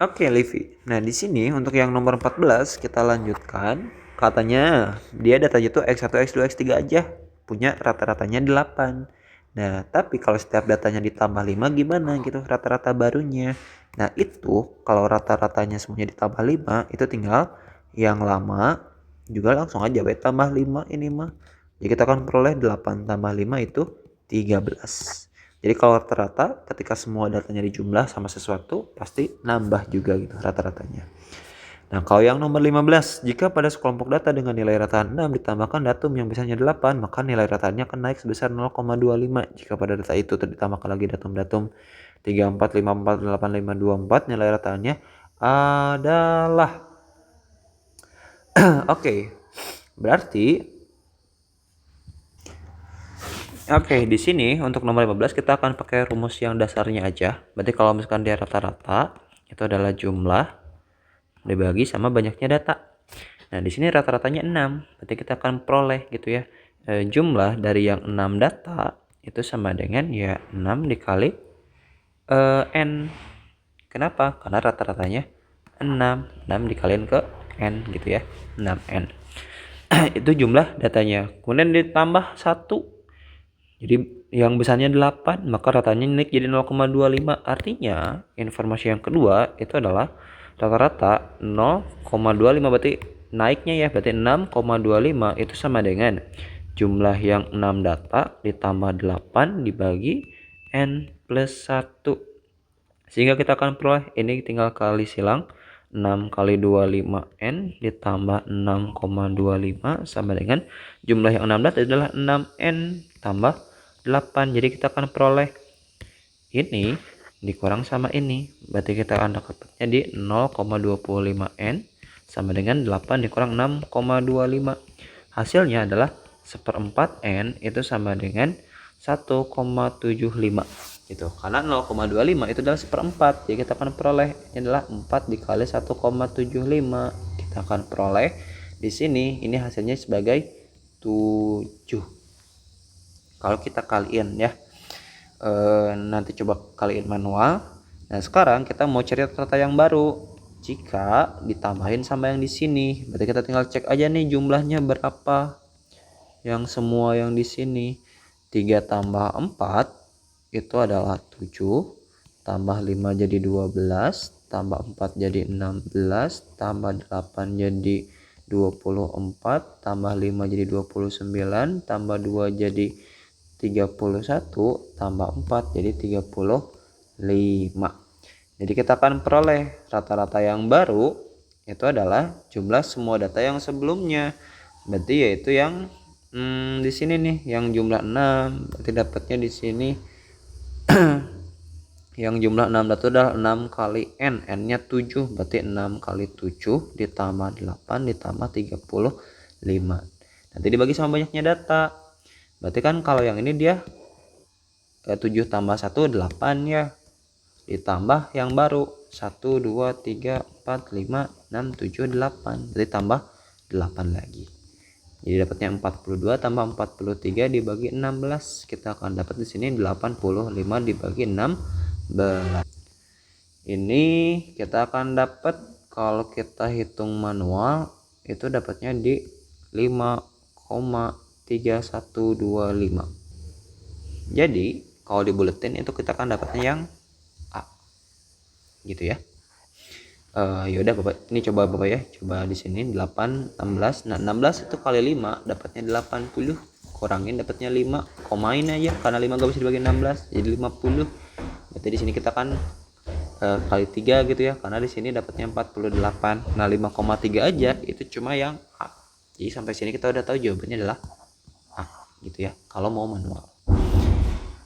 Oke, Livi. Nah, di sini untuk yang nomor 14 kita lanjutkan. Katanya dia datanya tuh X1, X2, X3 aja. Punya rata-ratanya 8. Nah, tapi kalau setiap datanya ditambah 5 gimana gitu rata-rata barunya. Nah, itu kalau rata-ratanya semuanya ditambah 5 itu tinggal yang lama juga langsung aja tambah 5 ini mah. Jadi kita akan peroleh 8 tambah 5 itu 13. Jadi kalau rata-rata ketika semua datanya dijumlah sama sesuatu pasti nambah juga gitu rata-ratanya. Nah, kalau yang nomor 15, jika pada sekelompok data dengan nilai rataan 6 ditambahkan datum yang biasanya 8, maka nilai rataannya akan naik sebesar 0,25. Jika pada data itu ditambahkan lagi datum-datum 34, 54, 8, 5, 24, nilai rataannya adalah oke. Berarti di sini untuk nomor 15 kita akan pakai rumus yang dasarnya aja. Berarti kalau misalkan dia rata-rata, itu adalah jumlah dibagi sama banyaknya data. Nah, di sini rata-ratanya 6. Berarti kita akan peroleh gitu ya. Jumlah dari yang 6 data itu sama dengan ya 6 dikali N. Kenapa? Karena rata-ratanya 6. 6 dikaliin ke N gitu ya. 6N. Itu jumlah datanya. Kemudian ditambah 1. Jadi yang besarnya 8, maka ratanya naik jadi 0,25. Artinya informasi yang kedua itu adalah rata-rata 0,25, berarti naiknya ya, berarti 6,25 itu sama dengan jumlah yang 6 data ditambah 8 dibagi N plus 1. Sehingga kita akan peroleh ini tinggal kali silang 6 kali 25 N ditambah 6,25 sama dengan jumlah yang 6 data adalah 6N tambah 8. Jadi kita akan peroleh ini dikurang sama ini. Berarti kita akan dapatnya di 0,25N sama dengan 8 dikurang 6,25. Hasilnya adalah 1/4 N itu sama dengan 1,75 gitu. Karena 0,25 itu adalah 1/4. Jadi kita akan peroleh ini adalah 4 dikali 1,75. Kita akan peroleh di sini ini hasilnya sebagai 7. Kalau kita kaliin ya, nanti coba kaliin manual. Nah, sekarang kita mau cari rata-rata yang baru. Jika ditambahin sama yang di sini, berarti kita tinggal cek aja nih jumlahnya berapa. Yang semua yang di sini 3 tambah 4 itu adalah 7, tambah 5 jadi 12, tambah 4 jadi 16, tambah 8 jadi 24, tambah 5 jadi 29, tambah 2 jadi 31, tambah 4 jadi 35. Jadi kita akan peroleh rata-rata yang baru itu adalah jumlah semua data yang sebelumnya. Berarti yaitu yang di sini nih yang jumlah 6. Berarti dapatnya di sini yang jumlah 6 data adalah 6 kali N. N-nya 7. Berarti 6 kali 7 ditambah 8 ditambah 35. Nanti dibagi sama banyaknya data. Berarti kan kalau yang ini dia 7 tambah 1 8 ya. Ditambah yang baru 1 2 3 4 5 6 7 8. Berarti tambah 8 lagi. Jadi dapatnya 42 tambah 43 dibagi 16. Kita akan dapat di sini 85 dibagi 16. Ini kita akan dapat kalau kita hitung manual itu dapatnya di 5,3125. Jadi kalau di buletin itu kita akan dapatnya yang A gitu ya. Yaudah Bapak, ini coba Bapak ya, coba di sini 8 16. Nah, 16 itu kali 5 dapatnya 80. Kurangin dapatnya 5, komain aja karena 5 gak bisa dibagi 16 jadi 50. Berarti di sini kita kan kali 3 gitu ya, karena di sini dapatnya 48. Nah, 5,3 aja itu cuma yang A. Jadi sampai sini kita udah tahu jawabannya adalah A gitu ya kalau mau manual.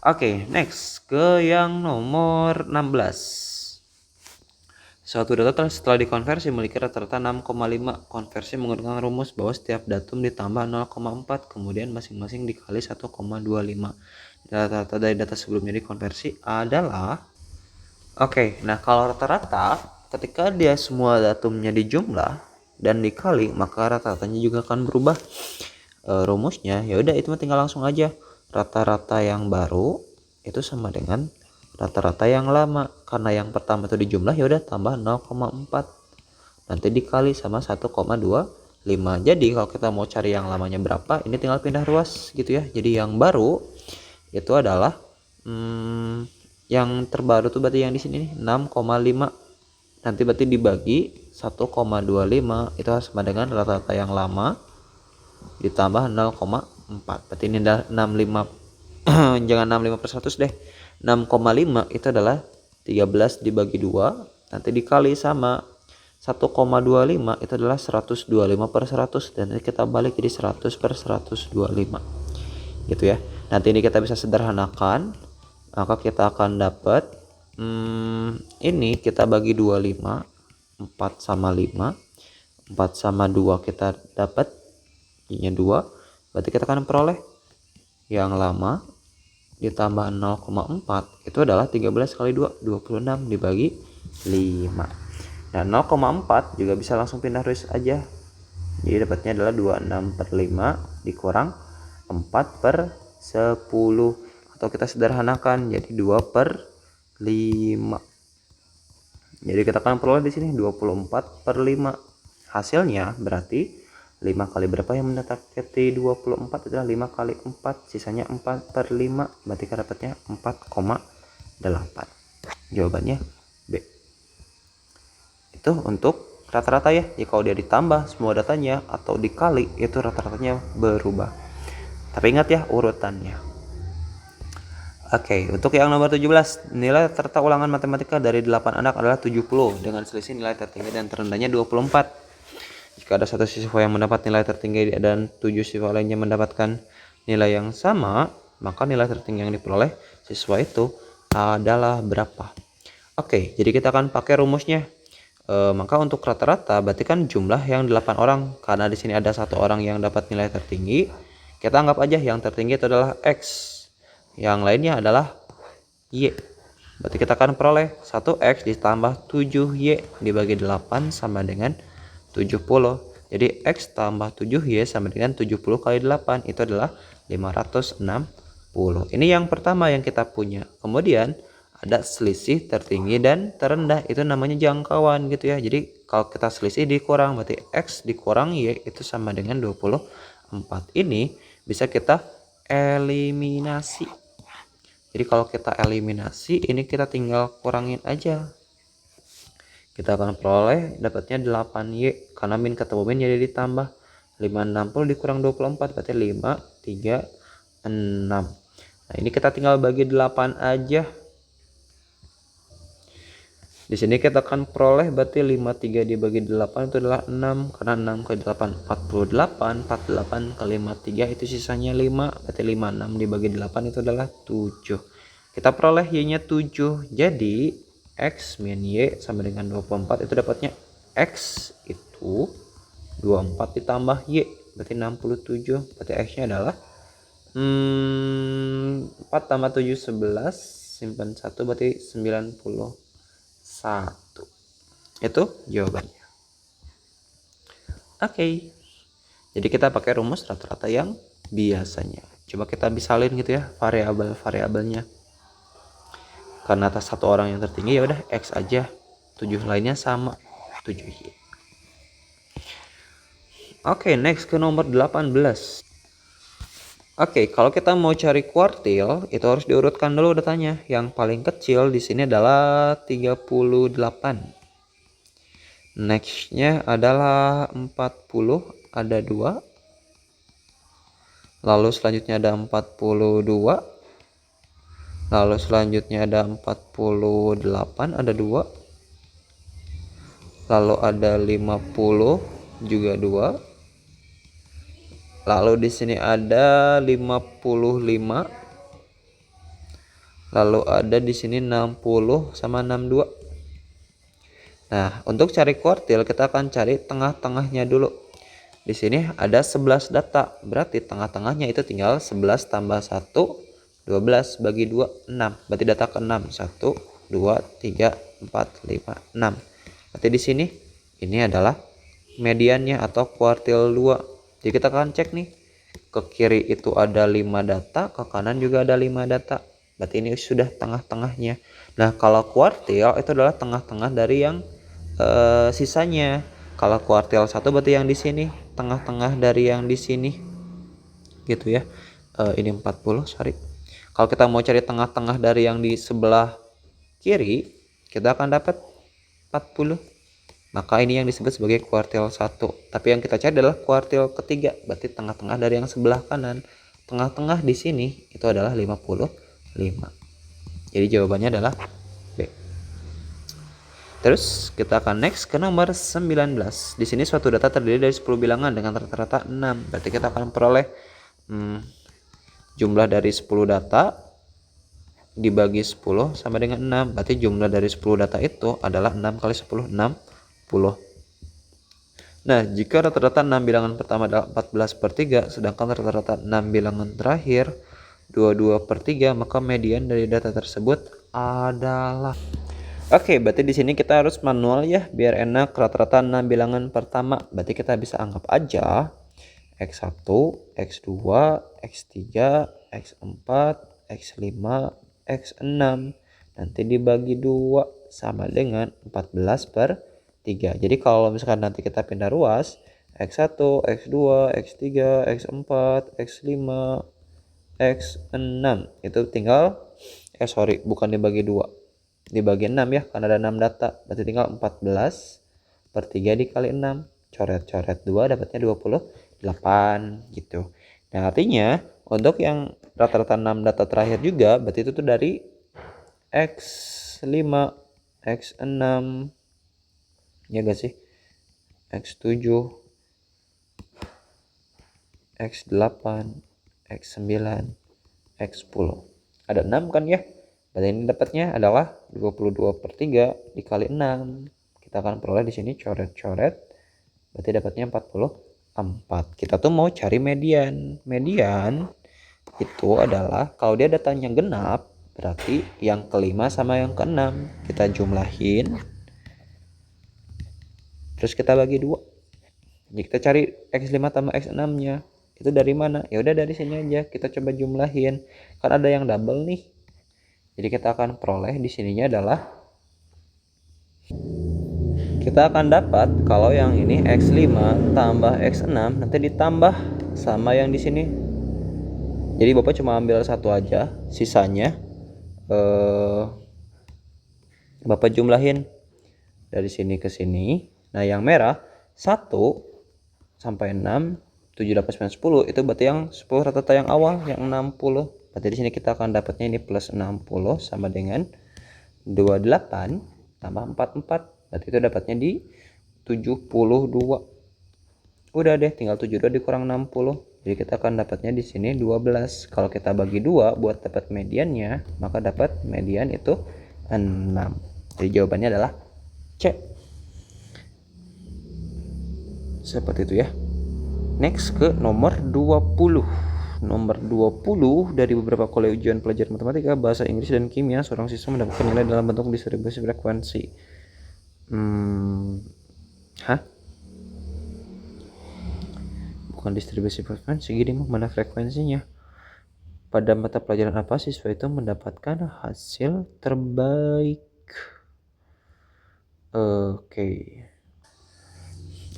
Oke, next ke yang nomor 16. Suatu data setelah dikonversi memiliki rata-rata 6,5. Konversi menggunakan rumus bahwa setiap datum ditambah 0,4 kemudian masing-masing dikali 1,25. Rata-rata dari data sebelumnya dikonversi adalah nah kalau rata-rata ketika dia semua datumnya dijumlah dan dikali maka rata-ratanya juga akan berubah. Rumusnya ya udah itu tinggal langsung aja. Rata-rata yang baru itu sama dengan rata-rata yang lama. Karena yang pertama itu dijumlah, ya udah tambah 0,4. Nanti dikali sama 1,25. Jadi kalau kita mau cari yang lamanya berapa, ini tinggal pindah ruas gitu ya. Jadi yang baru itu adalah yang terbaru tuh berarti yang di sini nih 6,5. Nanti berarti dibagi 1,25 itu sama dengan rata-rata yang lama ditambah 0,4. Berarti ini adalah 65. Jangan 65/100 deh. 6,5 itu adalah 13 dibagi 2, nanti dikali sama 1,25 itu adalah 125/100, dan nanti kita balik jadi 100/125 gitu ya. Nanti ini kita bisa sederhanakan, maka kita akan dapat ini kita bagi 25, 4 sama 5, 4 sama 2 kita dapat nya 2, berarti kita akan peroleh yang lama ditambah 0,4 itu adalah 13 kali 2, 26 dibagi 5. Dan 0,4 juga bisa langsung pindah ruas aja. Jadi dapatnya adalah 26/5 dikurang 4/10. Atau kita sederhanakan jadi 2/5. Jadi kita akan peroleh di sini 24/5. Hasilnya berarti 5 kali berapa yang mendekati 24 adalah 5 kali 4, sisanya 4/5, berarti kita dapatnya 4,8. Jawabannya B. Itu untuk rata-rata ya. Jadi kalau dia ditambah semua datanya atau dikali, itu rata-ratanya berubah. Tapi ingat ya urutannya. Oke, untuk yang nomor 17, nilai rata ulangan matematika dari 8 anak adalah 70 dengan selisih nilai tertinggi dan terendahnya 24. Jika ada satu siswa yang mendapat nilai tertinggi dan 7 siswa lainnya mendapatkan nilai yang sama, maka nilai tertinggi yang diperoleh siswa itu adalah berapa? Oke, jadi kita akan pakai rumusnya. Maka untuk rata-rata berarti kan jumlah yang 8 orang, karena di sini ada 1 orang yang dapat nilai tertinggi, kita anggap aja yang tertinggi itu adalah X, yang lainnya adalah Y. Berarti kita akan peroleh 1X ditambah 7Y dibagi 8 sama dengan 70. Jadi X tambah 7Y sama dengan 70 kali 8 itu adalah 560. Ini yang pertama yang kita punya. Kemudian ada selisih tertinggi dan terendah, itu namanya jangkauan gitu ya. Jadi kalau kita selisih dikurang, berarti X dikurang Y itu sama dengan 24. Ini bisa kita eliminasi. Jadi kalau kita eliminasi, ini kita tinggal kurangin aja. Kita akan peroleh dapatnya 8Y, karena min ketemu min jadi ditambah 560 dikurang 24 berarti 5, 3, 6. Nah ini kita tinggal bagi 8 aja. Di sini kita akan peroleh berarti 53 dibagi 8 itu adalah 6, karena 6 kali 8 48, 48 kali 53 itu sisanya 5, berarti 56 dibagi 8 itu adalah 7. Kita peroleh Y-nya 7. Jadi X min Y sama dengan 24, itu dapatnya X itu 24 ditambah Y berarti 67, berarti X-nya adalah 4 tambah 7 11, simpan 1 berarti 91. Itu jawabannya. Oke. Jadi kita pakai rumus rata-rata yang biasanya. Coba kita misalin gitu ya variabel-variabelnya. Karena atas 1 orang yang tertinggi ya udah X aja. 7 lainnya sama 7Y. Oke, next ke nomor 18. Oke, kalau kita mau cari kuartil, itu harus diurutkan dulu datanya. Yang paling kecil di sini adalah 38. Nextnya adalah 40, ada 2. Lalu selanjutnya ada 42. Lalu selanjutnya ada 48, ada 2. Lalu ada 50, juga 2. Lalu di sini ada 55. Lalu ada di sini 60 sama 62. Nah, untuk cari kuartil kita akan cari tengah-tengahnya dulu. Di sini ada 11 data. Berarti tengah-tengahnya itu tinggal 11 tambah 1, 12 bagi 2, 6. Berarti data ke-6. 1, 2, 3, 4, 5, 6. Berarti di sini ini adalah mediannya atau kuartil 2. Jadi kita akan cek nih, ke kiri itu ada 5 data, ke kanan juga ada 5 data. berarti ini sudah tengah-tengahnya. Nah kalau kuartil itu adalah tengah-tengah dari yang sisanya. Kalau kuartil 1 berarti yang di sini, tengah-tengah dari yang di sini gitu ya. Ini 40, sorry. Kalau kita mau cari tengah-tengah dari yang di sebelah kiri, kita akan dapat 40. Maka ini yang disebut sebagai kuartil 1. Tapi yang kita cari adalah kuartil ketiga, berarti tengah-tengah dari yang sebelah kanan. Tengah-tengah di sini itu adalah 55. Jadi jawabannya adalah B. Terus kita akan next ke nomor 19. Di sini suatu data terdiri dari 10 bilangan dengan rata-rata 6. Berarti kita akan peroleh jumlah dari 10 data dibagi 10 sama dengan 6. Berarti jumlah dari 10 data itu adalah 6 kali 10, 60. Nah, jika rata-rata 6 bilangan pertama adalah 14/3, sedangkan rata-rata 6 bilangan terakhir 22/3, maka median dari data tersebut adalah... Oke, berarti di sini kita harus manual ya, biar enak. Rata-rata 6 bilangan pertama, berarti kita bisa anggap aja X1, X2, X3, X4, X5, X6. Nanti dibagi 2 sama dengan 14/3. Jadi kalau misalkan nanti kita pindah ruas, X1, X2, X3, X4, X5, X6 itu tinggal bukan dibagi 2, dibagi 6 ya, karena ada 6 data. Berarti tinggal 14/3 dikali 6, coret-coret 2 dapatnya 28 gitu. Nah artinya untuk yang rata-rata 6 data terakhir juga, berarti itu tuh dari X5, X6 ya gak sih, X7, X8, X9, X10. Ada 6 kan ya. Berarti ini dapatnya adalah 22/3 dikali 6. Kita akan peroleh di sini coret-coret. Berarti dapatnya 44. Kita tuh mau cari median. Median itu adalah kalau dia datanya genap, berarti yang kelima sama yang keenam kita jumlahin. Terus kita bagi 2. Jadi kita cari X5 tambah X6-nya. Itu dari mana? Ya udah dari sini aja. Kita coba jumlahin. Kan ada yang double nih. Jadi kita akan peroleh di sininya adalah, kita akan dapat kalau yang ini X5 tambah X6 nanti ditambah sama yang di sini. Jadi Bapak cuma ambil satu aja, sisanya Bapak jumlahin dari sini ke sini. Nah yang merah 1 sampai 6, 7, 8, 9, 10 itu berarti yang 10 rata-rata yang awal, yang 60. Berarti di sini kita akan dapatnya ini plus 60 sama dengan 28 tambah 44. Berarti itu dapatnya di 72. Udah deh, tinggal 72 dikurang 60. Jadi kita akan dapatnya di sini 12. Kalau kita bagi 2 buat dapat mediannya, maka dapat median itu 6. Jadi jawabannya adalah C. Seperti itu ya. Next ke nomor 20. Nomor 20, dari beberapa kali ujian pelajaran matematika, bahasa Inggris, dan kimia, seorang siswa mendapatkan nilai dalam bentuk distribusi frekuensi. Bukan distribusi frekuensi, gini mah, mana frekuensinya? Pada mata pelajaran apa siswa itu mendapatkan hasil terbaik?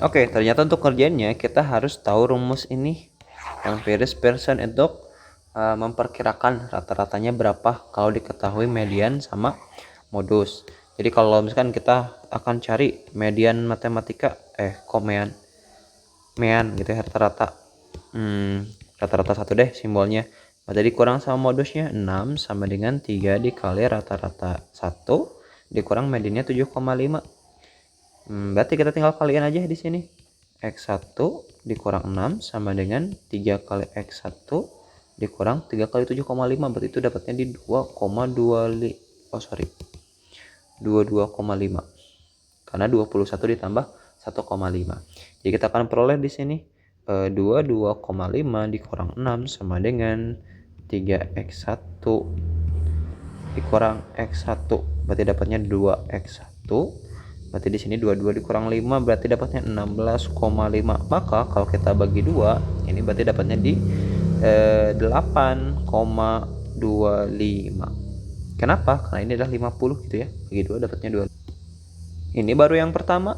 Oke, ternyata untuk kerjanya kita harus tahu rumus ini, yang Paris Person untuk memperkirakan rata-ratanya berapa kalau diketahui median sama modus. Jadi kalau misalkan kita akan cari median matematika, mean gitu ya, rata-rata rata-rata 1 deh simbolnya. Berarti dikurang sama modusnya 6 sama dengan 3 dikali rata-rata 1 dikurang mediannya 7,5. Berarti kita tinggal kalian aja di sini. X1 dikurang 6 sama dengan 3 kali X1 dikurang 3 kali 7,5. Berarti itu dapatnya di 22,5. Karena 21 ditambah 1,5. Jadi kita akan peroleh di sini 22,5 dikurang 6 sama dengan 3x1 dikurang x1. Berarti dapatnya 2x1. Berarti di sini 22 dikurang 5 berarti dapatnya 16,5. Maka kalau kita bagi 2, ini berarti dapatnya di 8,5 Kenapa? Karena ini adalah 50 gitu ya. Bagi 2 dapatnya 2. Ini baru yang pertama.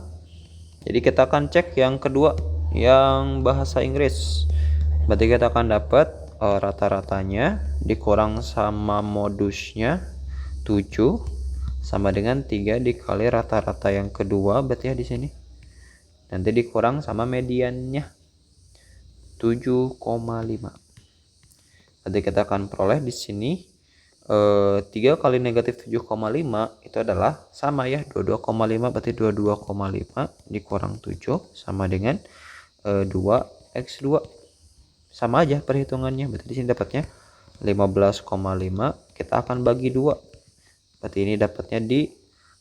Jadi kita akan cek yang kedua, yang bahasa Inggris. Berarti kita akan dapat rata-ratanya dikurang sama modusnya 7 sama dengan 3 dikali rata-rata yang kedua, berarti ya di sini. Nanti dikurang sama mediannya 7,5. Berarti kita akan peroleh di sini 3 kali negatif 7,5 itu adalah sama ya, 22,5, berarti 22,5 dikurang 7 sama dengan 2x2. Sama aja perhitungannya, berarti di sini dapatnya 15,5. Kita akan bagi 2, berarti ini dapatnya di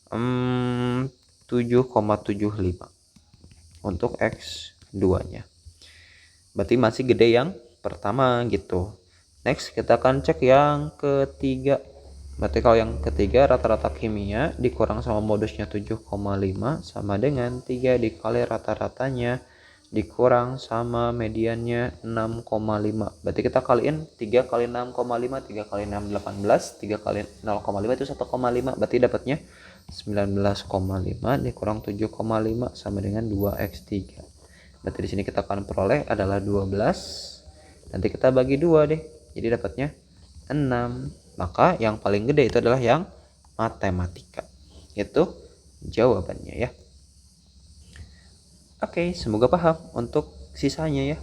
7,75 untuk x2 nya. Berarti masih gede yang pertama gitu. Next kita akan cek yang ketiga. Berarti kalau yang ketiga rata-rata kimia dikurang sama modusnya 7,5 sama dengan 3 dikali rata-ratanya dikurang sama mediannya 6,5. Berarti kita kaliin 3 kali 6,5, 3 kali 6 18, 3 kali 0,5 itu 1,5. Berarti dapatnya 19,5 dikurang 7,5 sama dengan 2x3. Berarti di sini kita akan peroleh adalah 12. Nanti kita bagi 2 deh. Jadi dapatnya 6. Maka yang paling gede itu adalah yang matematika. Itu jawabannya ya. Oke, semoga paham untuk sisanya ya.